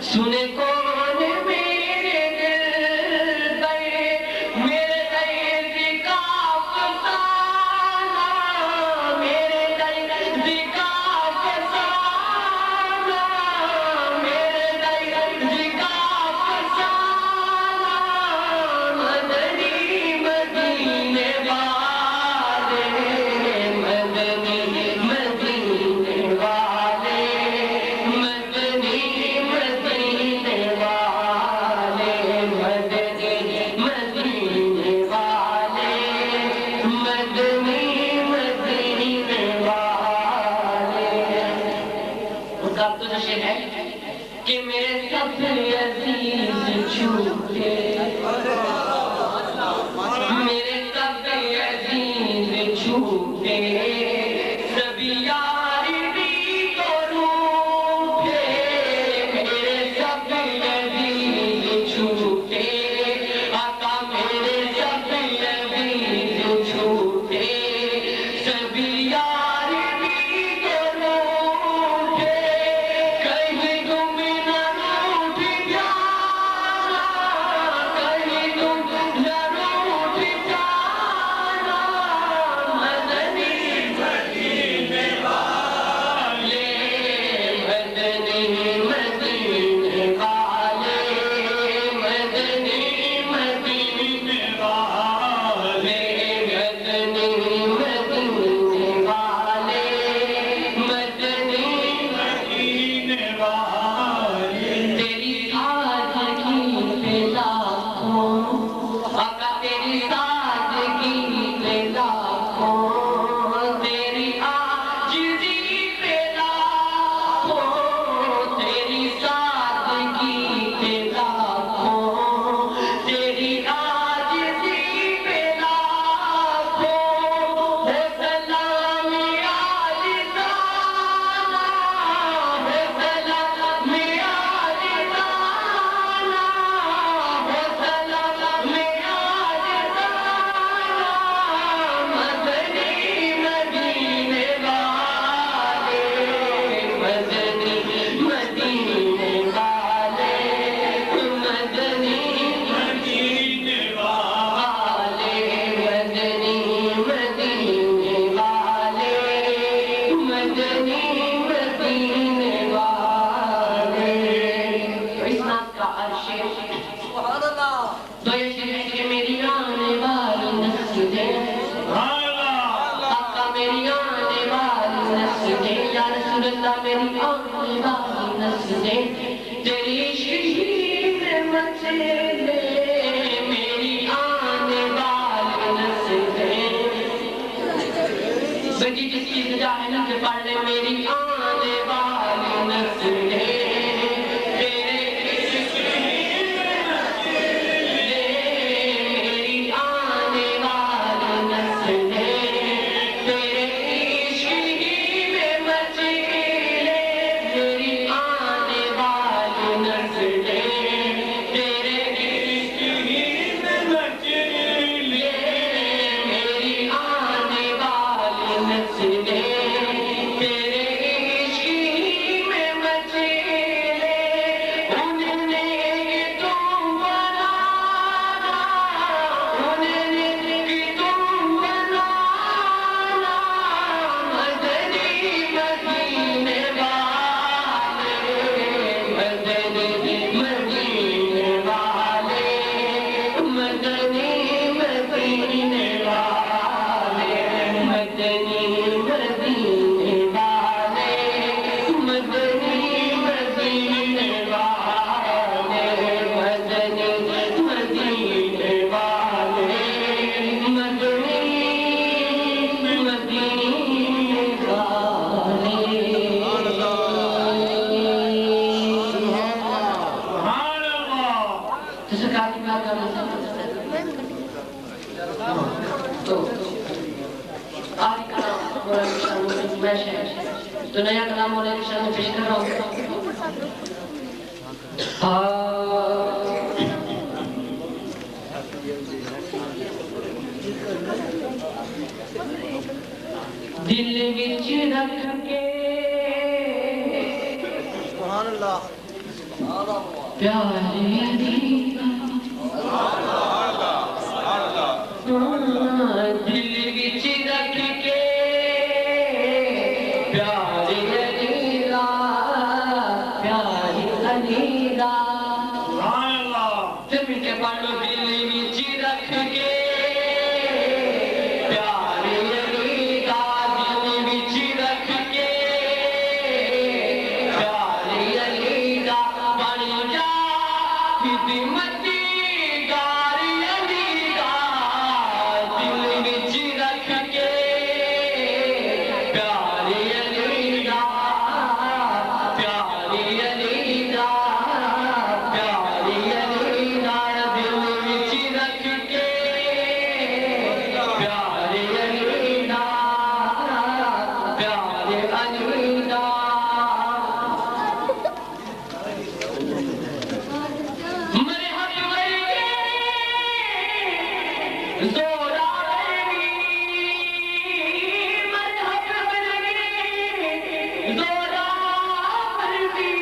सुने कौन मेरे दिल मेरे दर्द का फसाना, मेरे दर्द का फसाना, मेरे दर्द का फसाना। मदनी मदीने वाले, मदनी मदीने वाले, मदनी मदीने वाले, मदनी मदीने वाले, मदनी मदीने वाले। उनका तो जो शेर है कि मेरे सबसे अजीज छूटे, मेरे सबसे अजीज छूटे, सभी यार भी तो रूठे, मेरे सबसे अजीज छूटे, आका मेरे सबसे अजीज छूटे, सभी यार भी तो रूठे, कहीं तुम न रूठ जाना, कहीं तुम न रूठ जाना। मदनी मदीने वाले, मदनी मदीने वाले, मदनी मदीने वाले, मदनी मदीने वाले, मदनी मदीने वाले। तेरी सादगी पे लाखों, आका तेरी सादगी पे लाखों, तेरी आजिज़ी पे लाखों, तेरी सादगी पे लाखों, तेरी आजिज़ी पे लाखों। हो सलाम आली ताला, हो सलाम आली ताला, हो सलाम आली ताला। मदनी मदीने वाले, मदनी मदीने वाले, मदनी मदीने वाले, मदनी मदीने वाले, मदनी मदीने वाले। तो इस नात का अर्श है। तो ये शेर है कि मेरी आने वाली नस्लें, आका मेरी आने वाली नस्लें, या रसूल अल्लाह मेरी आने वाली नस्लें, तेरी इश्क में मचले, मेरी आने वाली नस्लें। बजी जिसकी सजा है ना के पढ़ ले, मेरी आने वाली नस्लें, तेरे इश्क में मचले, मेरी आने वाली नस्लें, तेरे इश्क में मचले, मेरी आने वाली नस्लें, तेरे इश्क में मचले, मेरी आने वाली नस्लें, तेरे इश्क में मचले। उन्हें तुम बनाना, उन्हें तुम बनाना, मदनी मदीने वाले, मदनी मदीने वाले, मदनी मदीने वाले, मदनी मदीने वाले, मदनी मदीने वाले, मदनी मदीने वाले, मदनी मदीने वाले। तो सरकार की बात करना तो आज कलाम मौलाना शाह में पेश है, तो नया कलाम मौलाना शाह में पेश कर रहा हूँ। दिल विच रख के प्यारी अलीदा दिल विच रख के प्यारी अलीदा प्यारी अलीदा फिर मिलके पढ़ लो दिल विच रख के प्यारी अलीदा दिल विच रख के प्यारी अलीदा बन जा खिदमती गारी अलीदा दिल विच रख के प्यारी अलीदा प्यारी अलीदा प्यारी अलीदा दिल विच रख के प्यारी अलीदा प्यारी अलीदा मेरे हक वर्गे जोरा वर्गी मेरे हक वर्गे जोरा वर्गी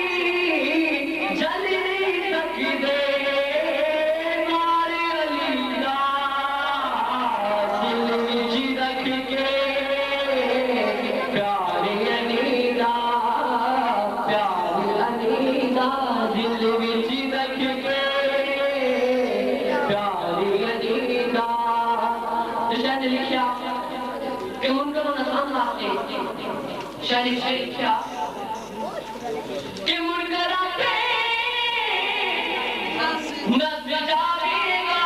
जल नहीं सकदे मारे अलीदा दिल विच रख के प्यारी अलीदा प्यारी अलीदा दिल विच रख के प्यारी अलीदा शायद लिखा कि मुनकर नसान वास्ते शायद लिखा कि मुनकर आके नस जावेगा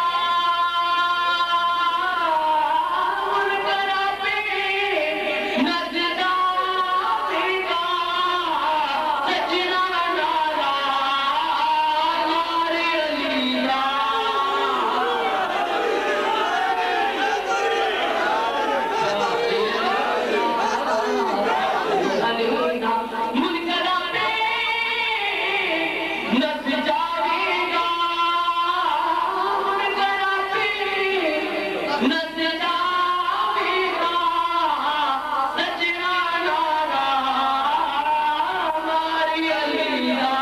मुनकर आके नस जावेगा सजना नारा मारे अलीदा अलीदा मुनकर आके नस जावेगा मुनकर आके नस जावेगा सजना नारा मारी अलीदा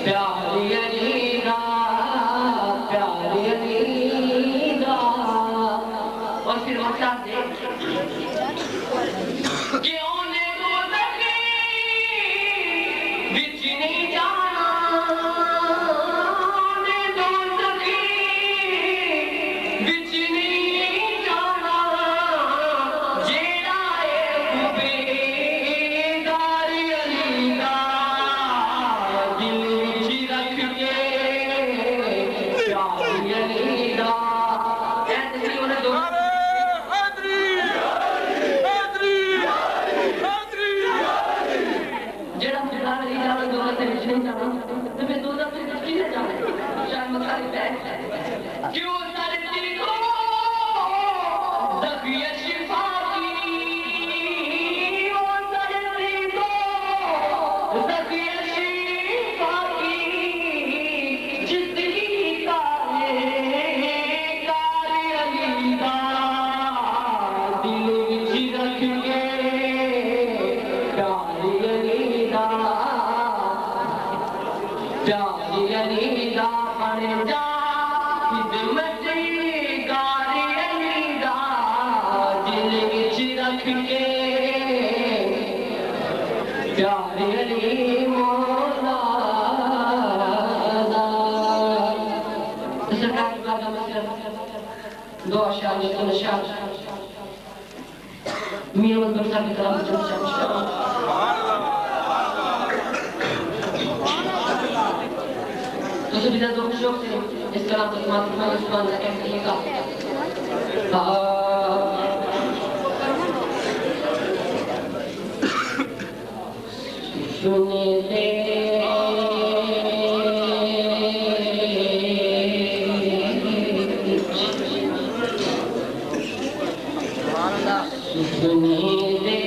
प्यारी अलीदा प्यारी अलीदा और फिर मसला दे कि ओने को लगे विच नहीं जाना ओने तो लगे विच नहीं जाना जेड़ा ए बेगारी अलीदा दिल विच रख के प्यारी अलीदा ऐसे ही उन्हें दो जेड़ा जेड़ा अलीदा ने दो से विच नहीं जाना तो फिर दो से किसे जाना शायद मसला है क्यों सारे दिल को दबिया शिफा की वो सारे दिल को दबिया शिफा की जिंदगी का कारी अलीदा दिल विच रख के प्यारी अलीदा प्यारी अलीदा बन जा खिदमती गारी अलीदा दिल विच रख के प्यारी अली मौला सरकार की बात में दो अशार तीन अशार मीर मंदिर साहब की तरफ से तो सभी दो खुशियों से इस कलाम को समाप्त करना उस्मान का कहते हैं का सुने दे सुने दे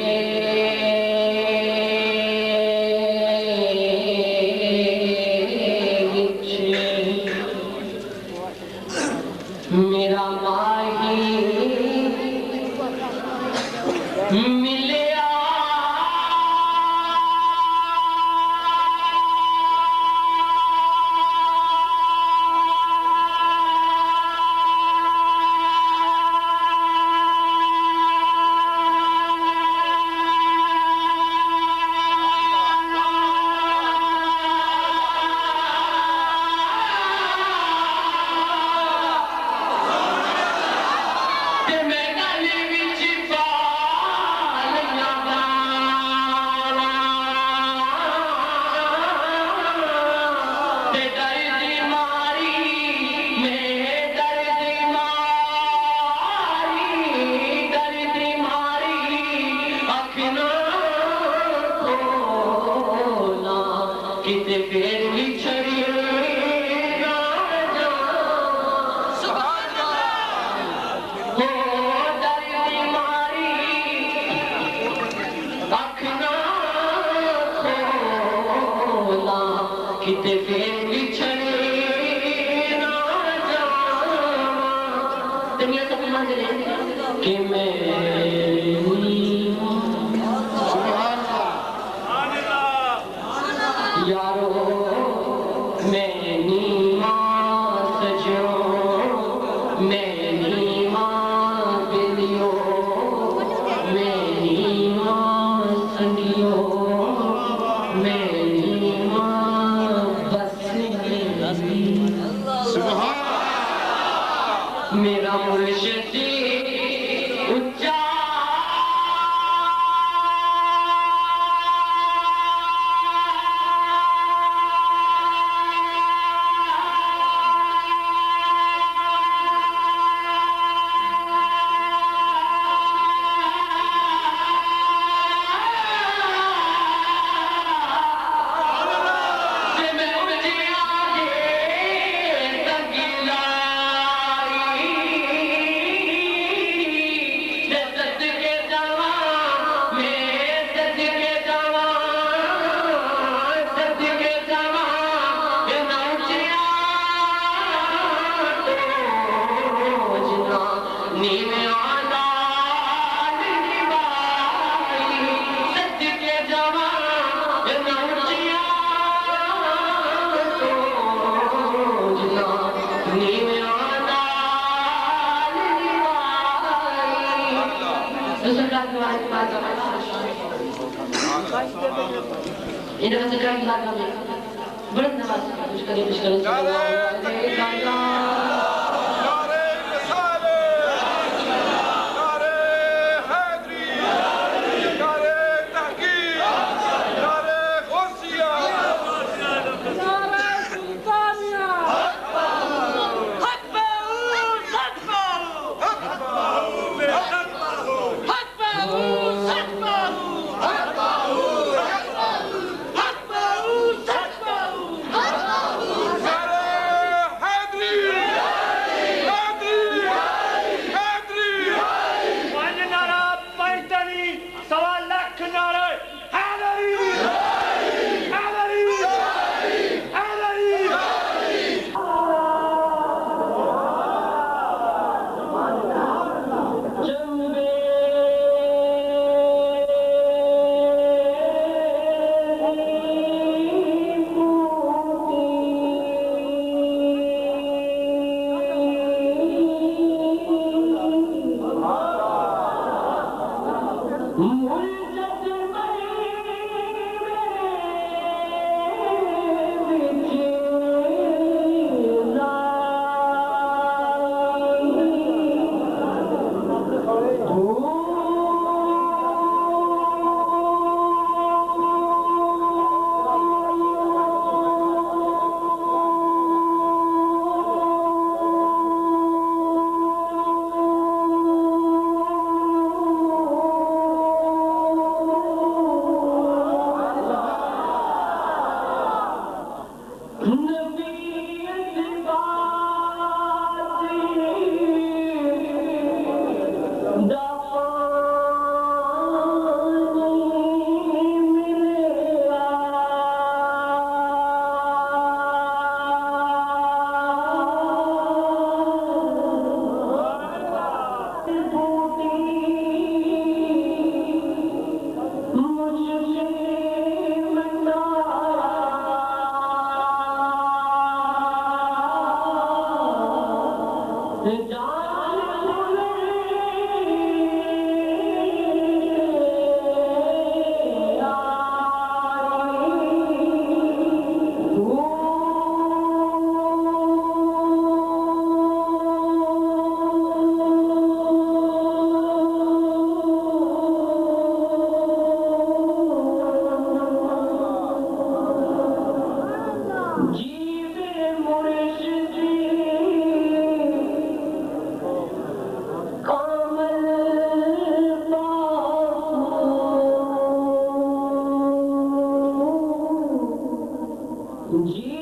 किते फिर बिछड़ी ना जावां हो डर बीमारी अख ना खोला किते फिर बिछड़ी ना जावां दुनिया सब मंजिल कि मैं यारो मैनी मां सजो मैनी मां बिलियो मैनी मां संगियो मैनी मां बस मेरा मुर्शिदी उच्चा ini masih kami lakukan bernama जी